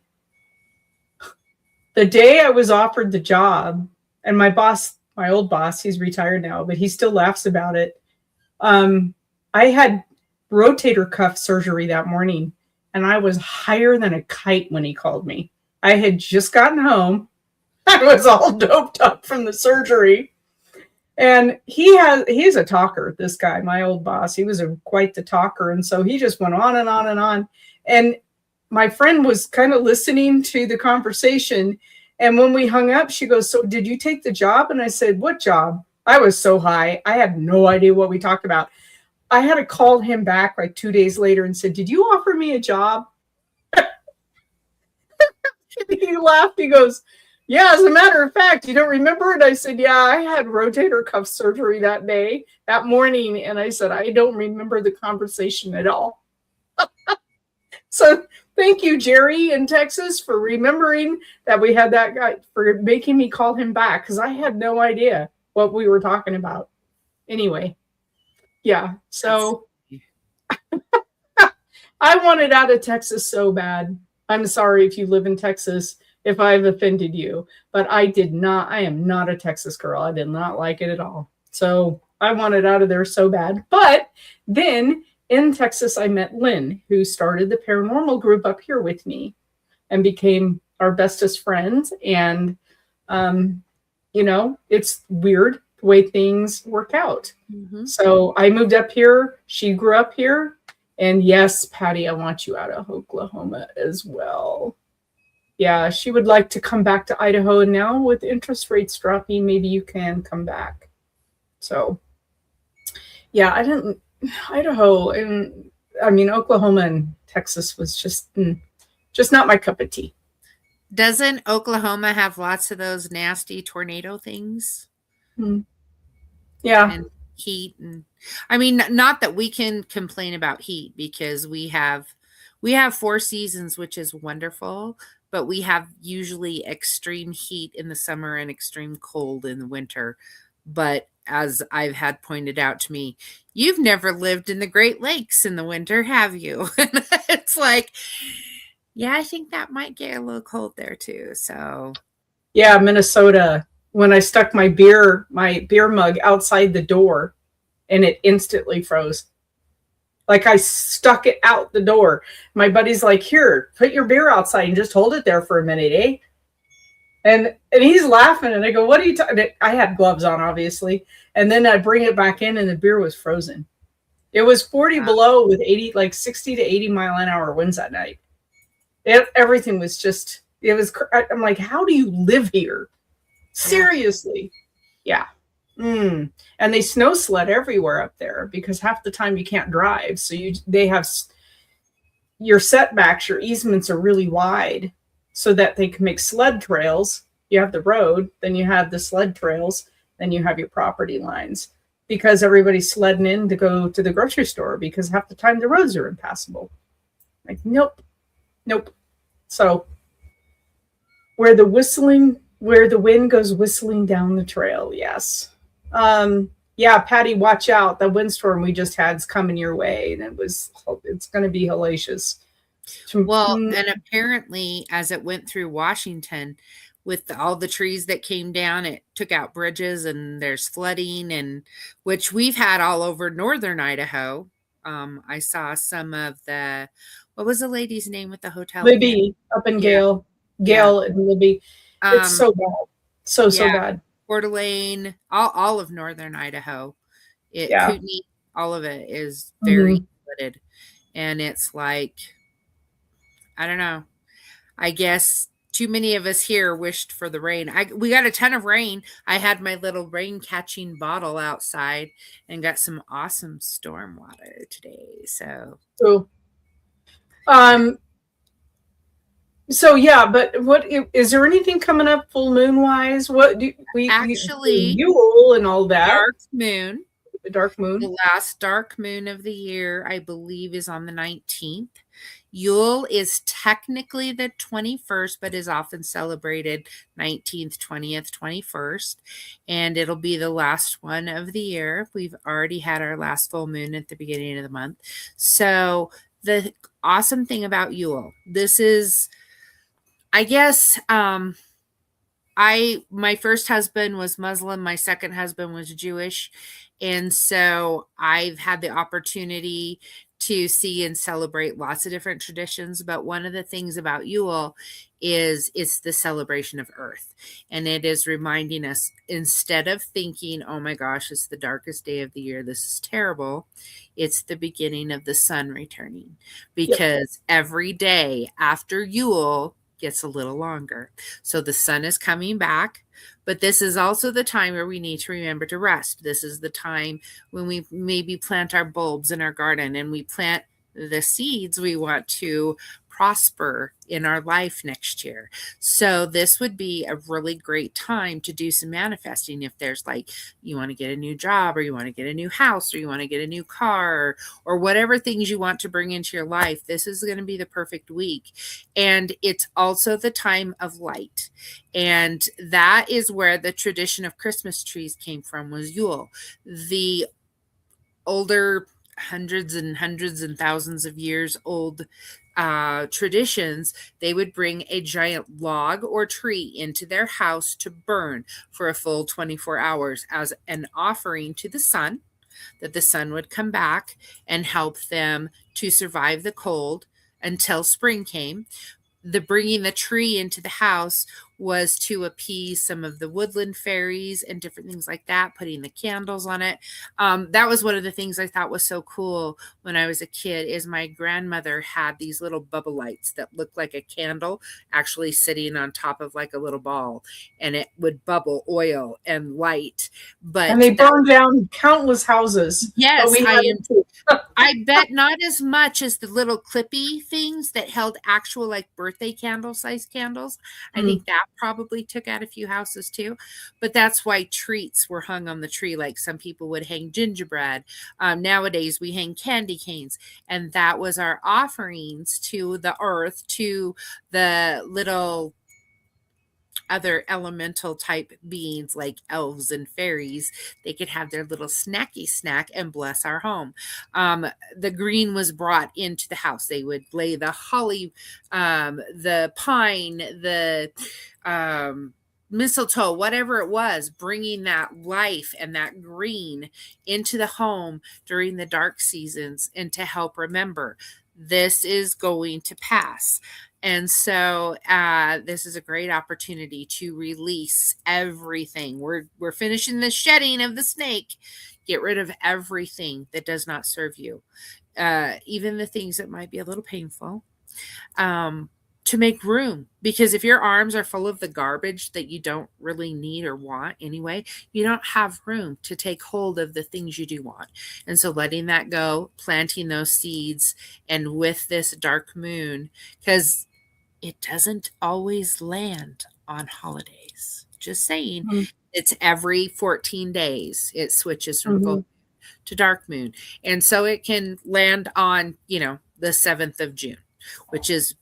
the day I was offered the job, and my boss, my old boss, he's retired now, but he still laughs about it. I had rotator cuff surgery that morning, and I was higher than a kite when he called me. I had just gotten home. I was all doped up from the surgery. And he's a talker, this guy, my old boss. He was quite the talker. And so he just went on and on and on. And my friend was kind of listening to the conversation. And when we hung up, she goes, "So did you take the job?" And I said, "What job?" I was so high. I had no idea what we talked about. I had to call him back like 2 days later and said, "Did you offer me a job?" He laughed. He goes, "Yeah, as a matter of fact, you don't remember it?" I said, "Yeah, I had rotator cuff surgery that morning." And I said, "I don't remember the conversation at all." So thank you, Jerry in Texas, for remembering that we had that guy, for making me call him back, because I had no idea what we were talking about. Anyway, yeah, so I wanted out of Texas so bad. I'm sorry if you live in Texas, if I've offended you, but I did not. I am not a Texas girl. I did not like it at all. So I wanted out of there so bad. But then in Texas, I met Lynn, who started the paranormal group up here with me and became our bestest friends. And, it's weird the way things work out. Mm-hmm. So I moved up here. She grew up here. And yes, Patty, I want you out of Oklahoma as well. Yeah, she would like to come back to Idaho. And now with interest rates dropping, maybe you can come back. So, yeah, Idaho, and Oklahoma and Texas was just not my cup of tea. Doesn't Oklahoma have lots of those nasty tornado things? Yeah. And heat, and not that we can complain about heat, because we have 4 seasons, which is wonderful, but we have usually extreme heat in the summer and extreme cold in the winter. But as I've had pointed out to me, you've never lived in the Great Lakes in the winter, have you? It's like, yeah, I think that might get a little cold there too. So yeah, Minnesota, when I stuck my beer mug outside the door, and it instantly froze. Like I stuck it out the door. My buddy's like, "Here, put your beer outside and just hold it there for a minute, eh?" And he's laughing, and I go, "What are you talking?" I had gloves on, obviously. And then I bring it back in, and the beer was frozen. It was 40 below with 60 to 80 mile an hour winds that night. Everything was just, I'm like, how do you live here? Seriously. Yeah. And they snow sled everywhere up there, because half the time you can't drive. So they have your setbacks, your easements are really wide so that they can make sled trails. You have the road, then you have the sled trails, then you have your property lines, because everybody's sledding in to go to the grocery store, because half the time the roads are impassable. Like, nope. So where the wind goes whistling down the trail. Yes. Yeah, Patty, watch out. The windstorm we just had is coming your way, and it's going to be hellacious. Well, and apparently, as it went through Washington, with all the trees that came down, it took out bridges, and there's flooding, and which we've had all over northern Idaho. I saw some of the, what was the lady's name with the hotel again? Libby up in Yeah, yeah. Gale and Libby. It's Um, so bad. So yeah, bad. Coeur d'Alene, all of northern Idaho. Yeah. Kootenai, all of it is very Mhm. flooded, and it's like, I don't know. I guess too many of us here wished for the rain. We got a ton of rain. I had my little rain catching bottle outside and got some awesome storm water today. So, So, um, so yeah, but what is there anything coming up full moon wise? What do actually, Yule and all that? dark moon. The dark moon. The last dark moon of the year, I believe, is on the 19th. Yule is technically the 21st, but is often celebrated 19th, 20th, 21st. And it'll be the last one of the year. We've already had our last full moon at the beginning of the month. So, the awesome thing about Yule, this is, I guess, my first husband was Muslim, my second husband was Jewish, and so I've had the opportunity to see and celebrate lots of different traditions, but one of the things about Yule is it's the celebration of earth, and it is reminding us, instead of thinking, oh my gosh, it's the darkest day of the year, this is terrible, it's the beginning of the sun returning, because every day after Yule gets a little longer. So the sun is coming back, but this is also the time where we need to remember to rest. This is the time when we maybe plant our bulbs in our garden and we plant the seeds we want to prosper in our life next year. So this would be a really great time to do some manifesting. If there's like, you want to get a new job, or you want to get a new house, or you want to get a new car, or whatever things you want to bring into your life, this is going to be the perfect week. And it's also the time of light. And that is where the tradition of Christmas trees came from, was Yule. The older, hundreds and thousands of years old traditions, they would bring a giant log or tree into their house to burn for a full 24 hours as an offering to the sun, that the sun would come back and help them to survive the cold until spring came. The bringing the tree into the house was to appease some of the woodland fairies and different things like that, putting the candles on it. That was one of the things I thought was so cool when I was a kid, is my grandmother had these little bubble lights that looked like a candle actually sitting on top of like a little ball, and it would bubble oil and light. But and they burned down countless houses. Yes, I bet not as much as the little clippy things that held actual like birthday candle size candles. I think that probably took out a few houses too. But that's why treats were hung on the tree. Like some people would hang gingerbread. Nowadays we hang candy canes. And that was our offerings to the earth, to the little other elemental type beings like elves and fairies. They could have their little snacky snack and bless our home. The green was brought into the house. They would lay the holly, the pine, the mistletoe, whatever it was, bringing that life and that green into the home during the dark seasons, and to help remember this is going to pass. And so this is a great opportunity to release everything. We're finishing the shedding of the snake. Get rid of everything that does not serve you, even the things that might be a little painful, to make room. Because if your arms are full of the garbage that you don't really need or want anyway, you don't have room to take hold of the things you do want. And so letting that go, planting those seeds, and with this dark moon, because it doesn't always land on holidays. Just saying, it's every 14 days it switches from full to dark moon. And so it can land on, the 7th of June, which is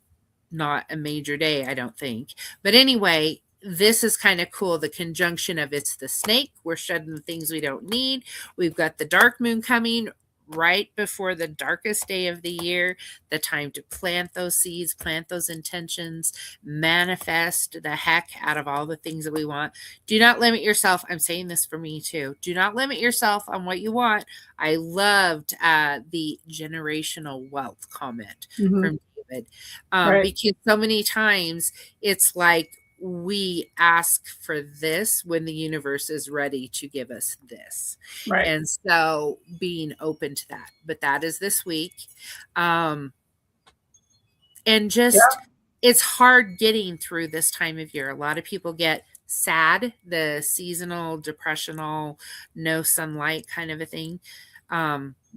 not a major day, I don't think. But anyway, this is kind of cool. The conjunction of it's the snake. We're shedding the things we don't need. We've got the dark moon coming right before the darkest day of the year, the time to plant those seeds, plant those intentions, manifest the heck out of all the things that we want. Do not limit yourself. I'm saying this for me too. Do not limit yourself on what you want. I loved the generational wealth comment from David, Right. because so many times it's like we ask for this when the universe is ready to give us this. Right. And so being open to that. But that is this week. And just it's hard getting through this time of year. A lot of people get sad, the seasonal, depressional, no sunlight kind of a thing.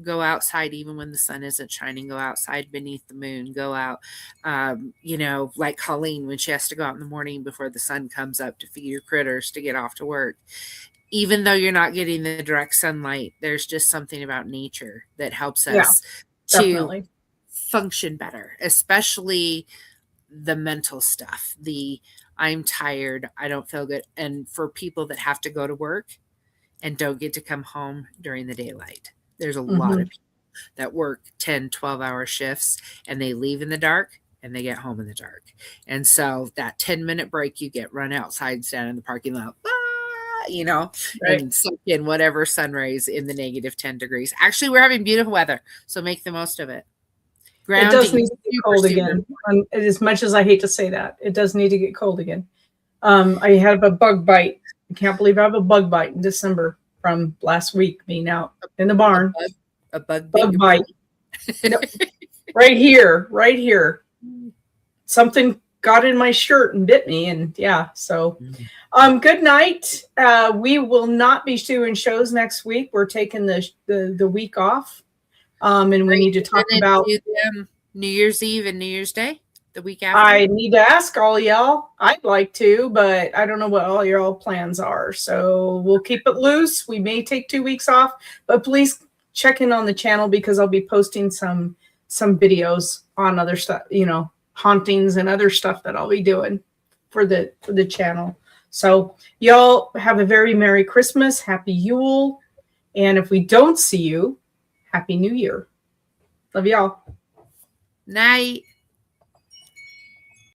Go outside even when the sun isn't shining. Go outside beneath the moon. Go out, like Colleen when she has to go out in the morning before the sun comes up to feed your critters to get off to work. Even though you're not getting the direct sunlight, there's just something about nature that helps us to function better, especially the mental stuff. I'm tired, I don't feel good. And for people that have to go to work and don't get to come home during the daylight, there's a lot of people that work 10, 12-hour shifts and they leave in the dark and they get home in the dark. And so that 10-minute break you get, run outside, stand in the parking lot, and soak in whatever sun rays in the negative 10 degrees. Actually, we're having beautiful weather, so make the most of it. It does need to get cold again. As much as I hate to say that, it does need to get cold again. I have a bug bite. I can't believe I have a bug bite in December from last week being out in the barn. A bug bite. Right here. Something got in my shirt and bit me, and so good night. We will not be doing shows next week. We're taking the week off. And we need to talk about New Year's Eve and New Year's Day, the week after. I need to ask all y'all. I'd like to, but I don't know what all your plans are. So we'll keep it loose. We may take 2 weeks off, but please check in on the channel because I'll be posting some videos on other stuff, hauntings and other stuff that I'll be doing for the channel. So y'all have a very Merry Christmas, Happy Yule, and if we don't see you, Happy New Year. Love y'all. Night.